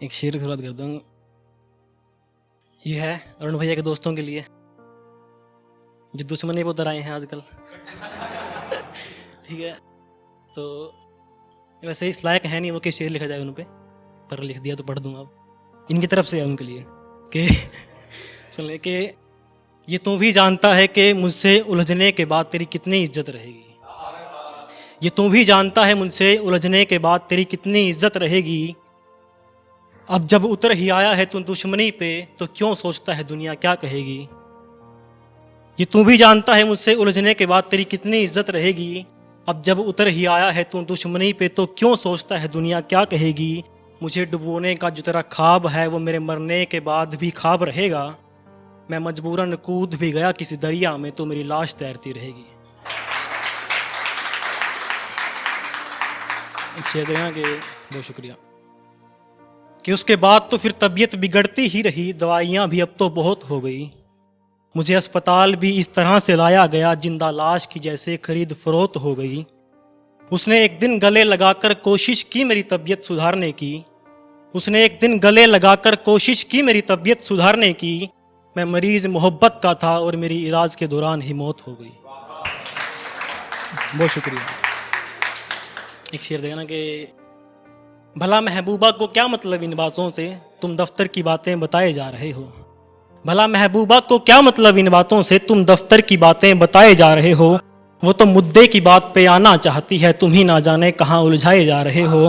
एक शेर की शुरुआत करता हूँ। ये है अरुण भैया के दोस्तों के लिए जो दुश्मनी पे उतर आए हैं आजकल। ठीक है, तो वैसे इस लायक है नहीं वो कि शेर लिखा जाए उन पे, पर लिख दिया तो पढ़ दूंगा अब। इनकी तरफ से है उनके लिए कि सुन ले कि ये तू भी जानता है कि मुझसे उलझने के बाद तेरी कितनी इज्जत रहेगी। ये तू भी जानता है मुझसे उलझने के बाद तेरी कितनी इज्जत रहेगी। अब जब उतर ही आया है तू दुश्मनी पे तो क्यों सोचता है दुनिया क्या कहेगी। ये तू भी जानता है मुझसे उलझने के बाद तेरी कितनी इज्जत रहेगी। अब जब उतर ही आया है तू दुश्मनी पे तो क्यों सोचता है दुनिया क्या कहेगी। मुझे डुबोने का जो तेरा ख्वाब है वो मेरे मरने के बाद भी ख्वाब रहेगा। मैं मजबूरन कूद भी गया किसी दरिया में तो मेरी लाश तैरती रहेगी। बहुत शुक्रिया। कि उसके बाद तो फिर तबीयत बिगड़ती ही रही, दवाइयाँ भी अब तो बहुत हो गई। मुझे अस्पताल भी इस तरह से लाया गया जिंदा लाश की जैसे खरीद फरोख्त हो गई। उसने एक दिन गले लगाकर कोशिश की मेरी तबीयत सुधारने की। उसने एक दिन गले लगाकर कोशिश की मेरी तबीयत सुधारने की। मैं मरीज मोहब्बत का था और मेरी इलाज के दौरान ही मौत हो गई। बहुत शुक्रिया। एक शेर देगा ना कि भला महबूबा को क्या मतलब इन बातों से तुम दफ्तर की बातें बताए जा रहे हो। भला महबूबा को क्या मतलब इन बातों से तुम दफ्तर की बातें बताए जा रहे हो। वो तो मुद्दे की बात पे आना चाहती है, तुम ही ना जाने कहाँ उलझाए जा रहे हो।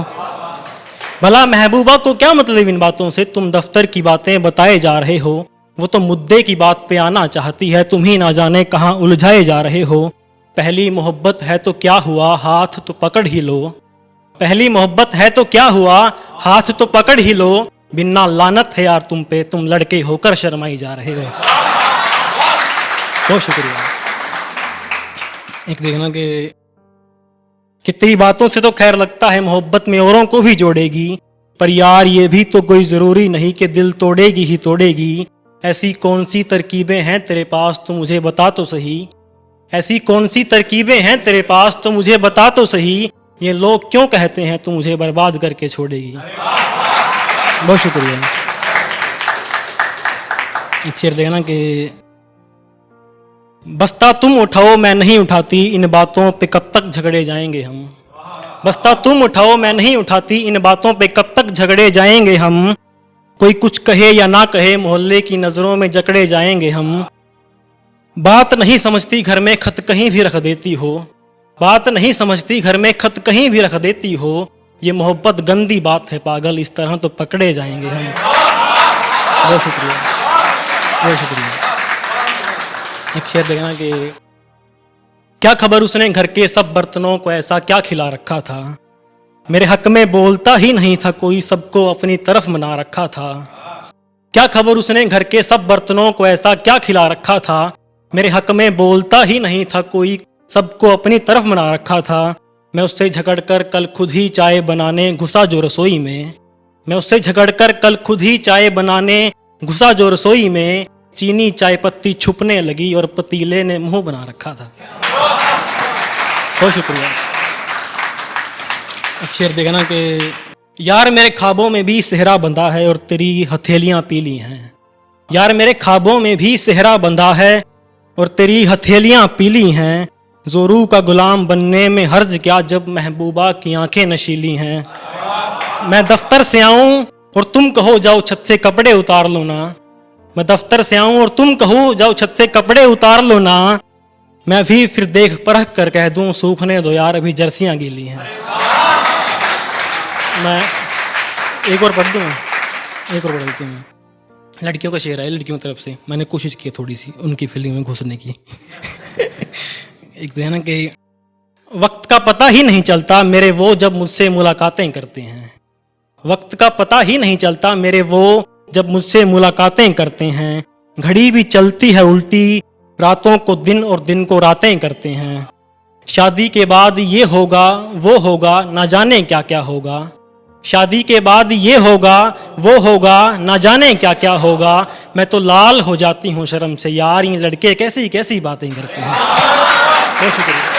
भला महबूबा को क्या मतलब इन बातों से तुम दफ्तर की बातें बताए जा रहे हो। वो तो मुद्दे की बात पे आना चाहती है, तुम ही ना जाने कहाँ उलझाए जा रहे हो। पहली मोहब्बत है तो क्या हुआ, हाथ तो पकड़ ही लो। पहली मोहब्बत है तो क्या हुआ, हाथ तो पकड़ ही लो। बिना लानत है यार तुम पे, तुम लड़के होकर शर्माई जा रहे हो। बहुत शुक्रिया। एक देखना कि तेरी बातों से तो खैर लगता है मोहब्बत में औरों को भी जोड़ेगी, पर यार ये भी तो कोई जरूरी नहीं कि दिल तोड़ेगी ही तोड़ेगी। ऐसी कौन सी तरकीबें हैं तेरे पास तो मुझे बता तो सही। ऐसी कौन सी तरकीबें हैं तेरे पास तो मुझे बता तो सही। ये लोग क्यों कहते हैं तू मुझे बर्बाद करके छोड़ेगी। बहुत शुक्रिया। एक शेर देखना कि बस्ता तुम उठाओ मैं नहीं उठाती, इन बातों पे कब तक झगड़े जाएंगे हम। बस्ता तुम उठाओ मैं नहीं उठाती, इन बातों पे कब तक झगड़े जाएंगे हम। कोई कुछ कहे या ना कहे मोहल्ले की नजरों में जकड़े जाएंगे हम। बात नहीं समझती घर में खत कहीं भी रख देती हो। बात नहीं समझती घर में खत कहीं भी रख देती हो। ये मोहब्बत गंदी बात है पागल, इस तरह तो पकड़े जाएंगे हम। बहुत शुक्रिया, बहुत शुक्रिया। एक शेर देखना कि क्या खबर उसने घर के सब बर्तनों को ऐसा क्या खिला रखा था। मेरे हक में बोलता ही नहीं था कोई, सबको अपनी तरफ मना रखा था। क्या खबर उसने घर के सब बर्तनों को ऐसा क्या खिला रखा था। मेरे हक में बोलता ही नहीं था कोई, सबको अपनी तरफ मना रखा था। मैं उससे झगड़कर कल खुद ही चाय बनाने घुसा जो रसोई में। मैं उससे झगड़कर कल खुद ही चाय बनाने घुसा जो रसोई में। चीनी चाय पत्ती छुपने लगी और पतीले ने मुंह बना रखा था। बहुत शुक्रिया। शेर देखना कि यार मेरे ख्वाबों में भी सेहरा बंधा है और तेरी हथेलियां पीली हैं। यार मेरे ख्वाबों में भी सेहरा बंधा है और तेरी हथेलियां पीली हैं। जोरू का गुलाम बनने में हर्ज क्या जब महबूबा की आंखें नशीली हैं। मैं दफ्तर से आऊं और तुम कहो जाओ छत से कपड़े उतार लो ना। मैं दफ्तर से आऊं और तुम कहो जाओ छत से कपड़े उतार लो ना। मैं भी फिर देख परख कर कह दूं सूखने दो यार अभी जर्सियां गीली हैं। मैं एक और पढ़ दूं, एक और पढ़ देती हूँ। लड़कियों का शेर है, लड़कियों की तरफ से। मैंने कोशिश की थोड़ी सी उनकी फीलिंग में घुसने की। एक तो है ना कि वक्त का पता ही नहीं चलता मेरे वो जब मुझसे मुलाकातें करते हैं। वक्त का पता ही नहीं चलता मेरे वो जब मुझसे मुलाकातें करते हैं। घड़ी भी चलती है उल्टी, रातों को दिन और दिन को रातें करते हैं। शादी के बाद ये होगा वो होगा ना जाने क्या क्या होगा। शादी के बाद ये होगा वो होगा ना जाने क्या क्या होगा। मैं तो लाल हो जाती हूँ शर्म से यार, ये लड़के कैसी कैसी बातें करते हैं। बहुत शुक्रिया।